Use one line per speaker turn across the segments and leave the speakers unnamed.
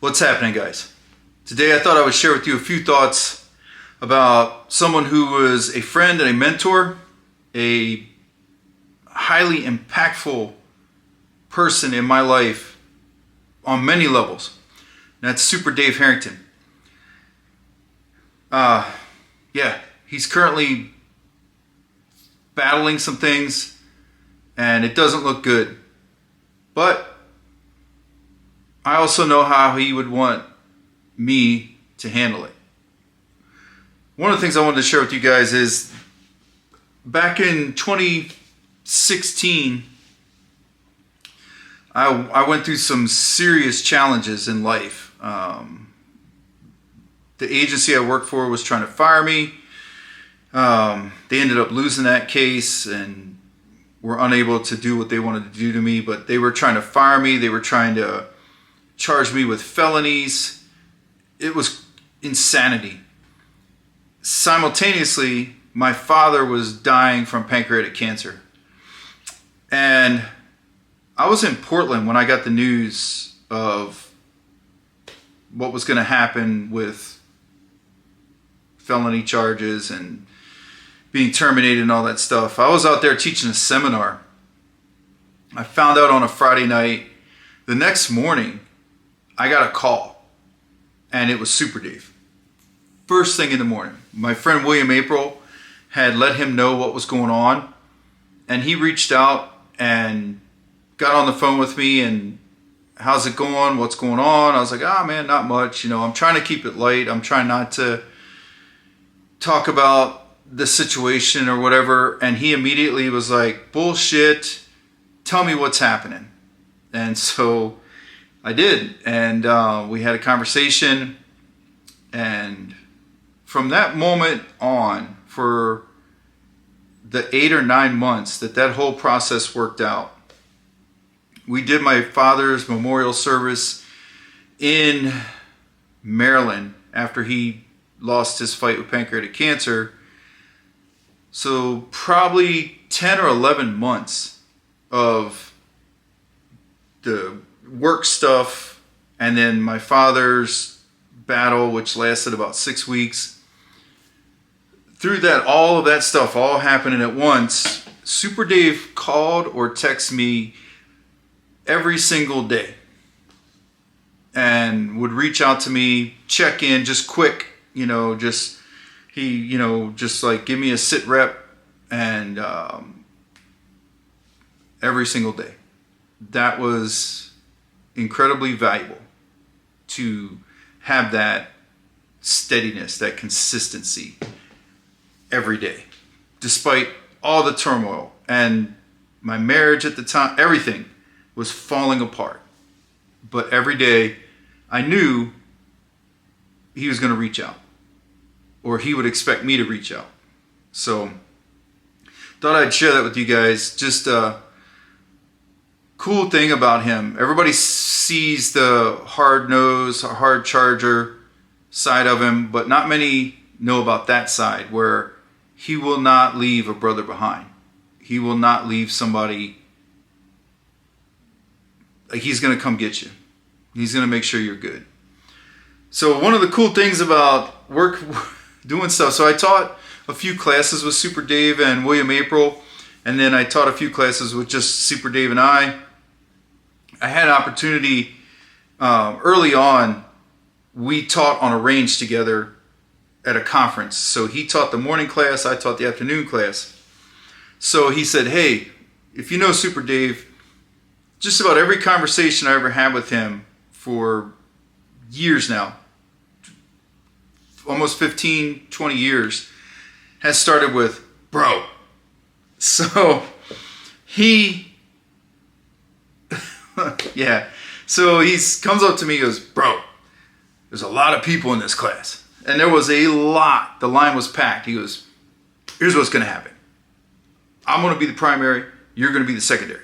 What's happening, guys? Today I thought I would share with you a few thoughts about someone who was a friend and a mentor, a highly impactful person in my life on many levels. And that's Super Dave Harrington. He's currently battling some things and it doesn't look good. But I also know how he would want me to handle it. One of the things I wanted to share with you guys is back in 2016, I went through some serious challenges in life. The agency I worked for was trying to fire me. They ended up losing that case and were unable to do what they wanted to do to me, but they were trying to fire me. They were trying to charge me with felonies. It was insanity. Simultaneously, my father was dying from pancreatic cancer. And I was in Portland when I got the news of what was going to happen with felony charges and being terminated and all that stuff. I was out there teaching a seminar. I found out on a Friday night. The next morning, I got a call, and it was Super Dave. First thing in the morning, my friend William April had let him know what was going on, and he reached out and got on the phone with me and, how's it going? What's going on? I was like, man, not much. I'm trying to keep it light. I'm trying not to talk about the situation or whatever. And he immediately was like, bullshit, tell me what's happening. And so I did, and we had a conversation, and from that moment on, for the 8 or 9 months that whole process worked out, we did my father's memorial service in Maryland after he lost his fight with pancreatic cancer. So probably 10 or 11 months of the work stuff, and then my father's battle, which lasted about 6 weeks. Through that, all of that stuff all happening at once, Super Dave called or texted me every single day and would reach out to me, check in, just quick, just like give me a sit rep, and every single day. That was incredibly valuable to have that steadiness, that consistency every day, despite all the turmoil and my marriage at the time. Everything was falling apart, but every day I knew he was going to reach out, or he would expect me to reach out. So thought I'd share that with you guys. Just cool thing about him. Everybody sees the hard-nosed, hard charger side of him, but not many know about that side where he will not leave a brother behind. He will not leave somebody. Like, he's going to come get you. He's going to make sure you're good. So one of the cool things about doing stuff, so I taught a few classes with Super Dave and William April, and then I taught a few classes with just Super Dave and I had an opportunity early on. We taught on a range together at a conference. So he taught the morning class, I taught the afternoon class. So he said, hey, if you know Super Dave, just about every conversation I ever had with him for years now, almost 15, 20 years, has started with, bro. So he so he comes up to me and goes, bro, there's a lot of people in this class. And there was a lot. The line was packed. He goes, here's what's going to happen. I'm going to be the primary. You're going to be the secondary.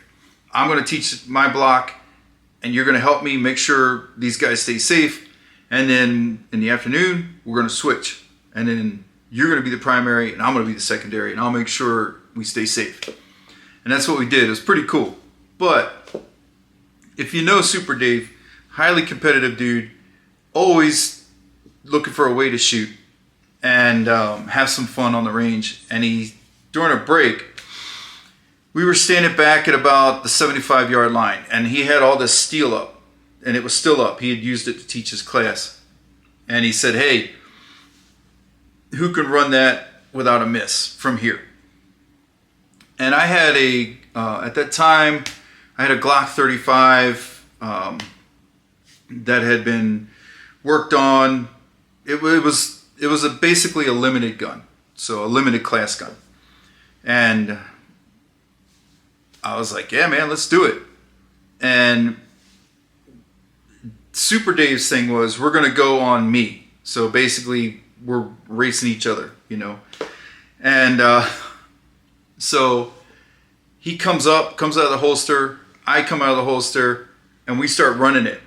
I'm going to teach my block, and you're going to help me make sure these guys stay safe. And then in the afternoon, we're going to switch. And then you're going to be the primary, and I'm going to be the secondary, and I'll make sure we stay safe. And that's what we did. It was pretty cool. But if you know Super Dave, highly competitive dude, always looking for a way to shoot and have some fun on the range. And during a break, we were standing back at about the 75-yard line, and he had all this steel up, and it was still up. He had used it to teach his class. And he said, hey, who can run that without a miss from here? And I had at that time, I had a Glock 35 that had been worked on. It was basically a limited gun, so a limited class gun. And I was like, yeah, man, let's do it. And Super Dave's thing was, we're going to go on me. So basically, we're racing each other, you know. And so he comes out of the holster, I come out of the holster, and we start running it.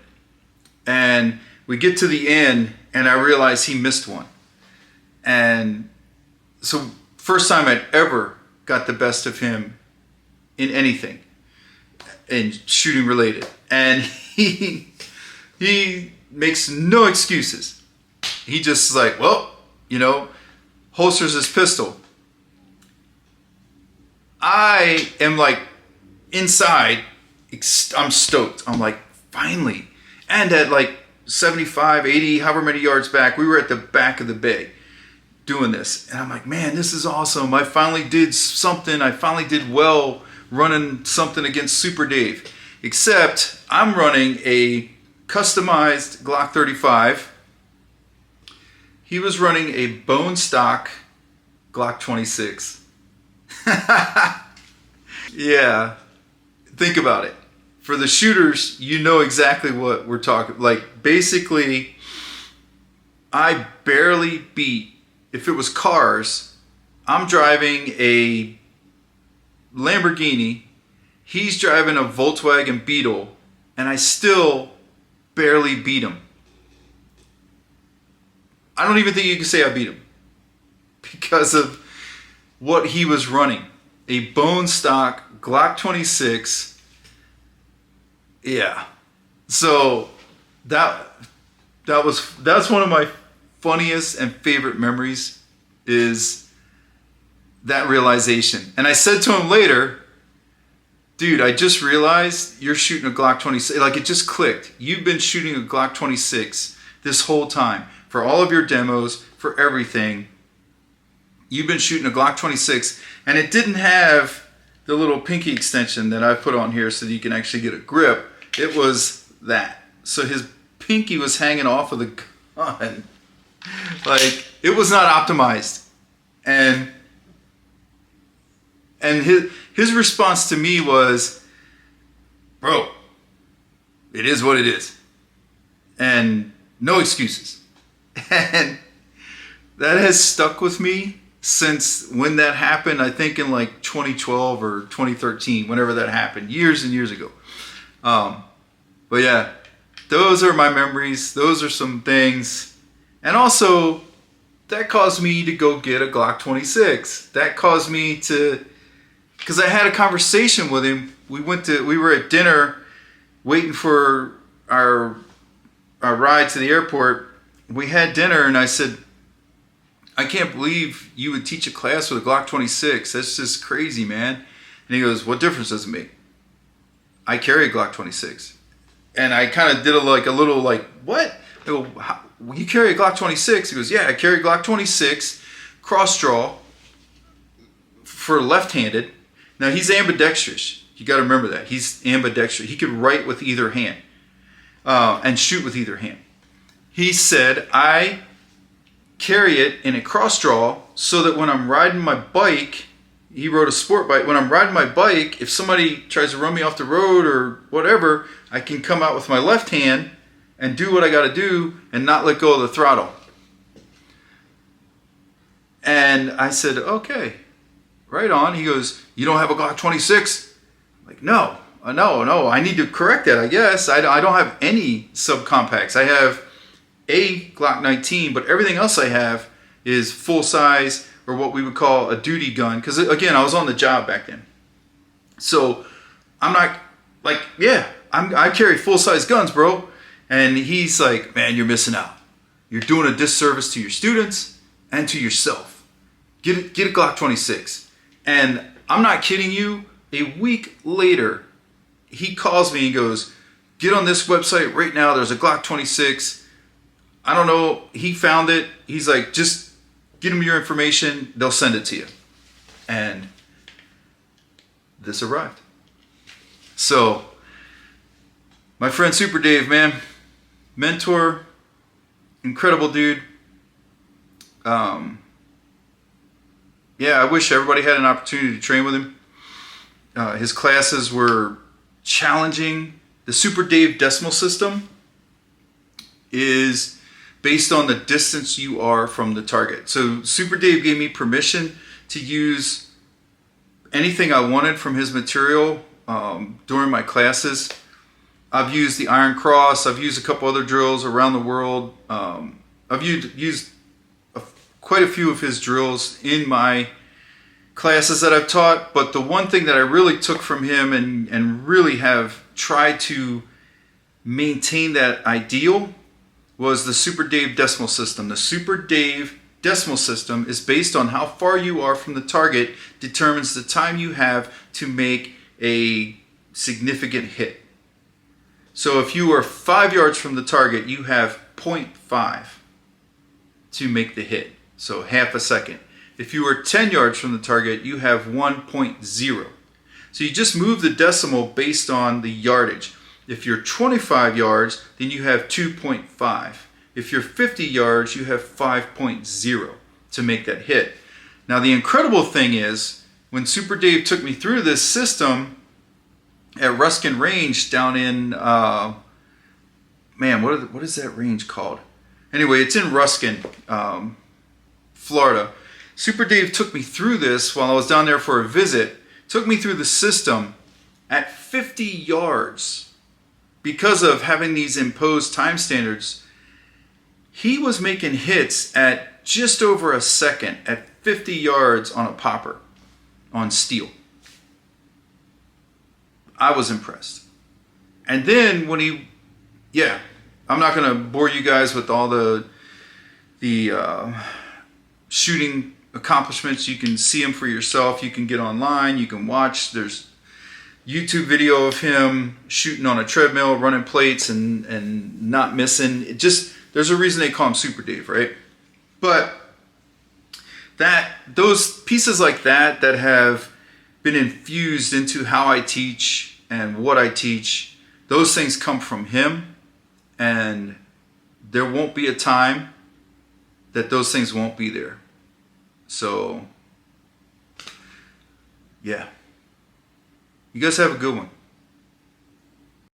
And we get to the end, and I realize he missed one. And so first time I'd ever got the best of him in anything, in shooting related. And he makes no excuses. He just like, well, you know, holsters his pistol. I am like inside, I'm stoked. I'm like, finally. And at like 75, 80, however many yards back, we were at the back of the bay doing this. And I'm like, man, this is awesome. I finally did something. I finally did well running something against Super Dave. Except I'm running a customized Glock 35. He was running a bone stock Glock 26. Yeah, think about it. For the shooters, you know exactly what we're talking. Like, basically, I barely beat. If it was cars, I'm driving a Lamborghini, he's driving a Volkswagen Beetle, and I still barely beat him. I don't even think you can say I beat him because of what he was running. A bone stock Glock 26. Yeah. So that's one of my funniest and favorite memories, is that realization. And I said to him later, dude, I just realized you're shooting a Glock 26. Like, it just clicked. You've been shooting a Glock 26 this whole time. For all of your demos, for everything. You've been shooting a Glock 26, and it didn't have the little pinky extension that I put on here so that you can actually get a grip. It was that. So his pinky was hanging off of the gun. Like, it was not optimized. And his response to me was, bro, it is what it is. And no excuses. And that has stuck with me since when that happened. I think in like 2012 or 2013, whenever that happened, years and years ago. But yeah, those are my memories. Those are some things. And also, that caused me to go get a Glock 26. That caused me to, because I had a conversation with him. We were at dinner waiting for our ride to the airport. We had dinner, and I said, I can't believe you would teach a class with a Glock 26. That's just crazy, man. And he goes, what difference does it make? I carry a Glock 26. And I kind of did a little what? I go, you carry a Glock 26? He goes, yeah, I carry a Glock 26, cross draw for left-handed. Now, he's ambidextrous. You got to remember that. He's ambidextrous. He could write with either hand and shoot with either hand. He said, I carry it in a cross draw so that when I'm riding my bike, he rode a sport bike, when I'm riding my bike, if somebody tries to run me off the road or whatever, I can come out with my left hand and do what I got to do and not let go of the throttle. And I said, okay, right on. He goes, you don't have a Glock 26? I'm like, no, I need to correct that, I guess. I don't have any subcompacts. I have a Glock 19, but everything else I have is full size, or what we would call a duty gun. Because again, I was on the job back then. So I'm not like, yeah, I carry full size guns, bro. And he's like, man, you're missing out. You're doing a disservice to your students and to yourself. Get a Glock 26. And I'm not kidding you. A week later, he calls me and goes, get on this website right now. There's a Glock 26. I don't know. He found it. He's like, just get them your information. They'll send it to you. And this arrived. So, my friend Super Dave, man, mentor, incredible dude. Yeah, I wish everybody had an opportunity to train with him. His classes were challenging. The Super Dave decimal system is based on the distance you are from the target. So Super Dave gave me permission to use anything I wanted from his material during my classes. I've used the Iron Cross. I've used a couple other drills around the world. I've used quite a few of his drills in my classes that I've taught, but the one thing that I really took from him and really have tried to maintain that ideal was the Super Dave decimal system. The Super Dave decimal system is based on how far you are from the target, determines the time you have to make a significant hit. So if you are 5 yards from the target, you have 0.5 to make the hit. So half a second. If you are 10 yards from the target, you have 1.0. So you just move the decimal based on the yardage. If you're 25 yards, then you have 2.5. If you're 50 yards, you have 5.0 to make that hit. Now the incredible thing is, when Super Dave took me through this system at Ruskin Range down in, man, what is that range called? Anyway, it's in Ruskin, Florida. Super Dave took me through this while I was down there for a visit, took me through the system at 50 yards. Because of having these imposed time standards, he was making hits at just over a second at 50 yards on a popper, on steel. I was impressed. And then when I'm not going to bore you guys with all the shooting accomplishments. You can see them for yourself. You can get online. You can watch. There's YouTube video of him shooting on a treadmill, running plates, and not missing. There's a reason they call him Super Dave, right? But those pieces like that have been infused into how I teach and what I teach, those things come from him, and there won't be a time that those things won't be there. So, yeah. You guys have a good one.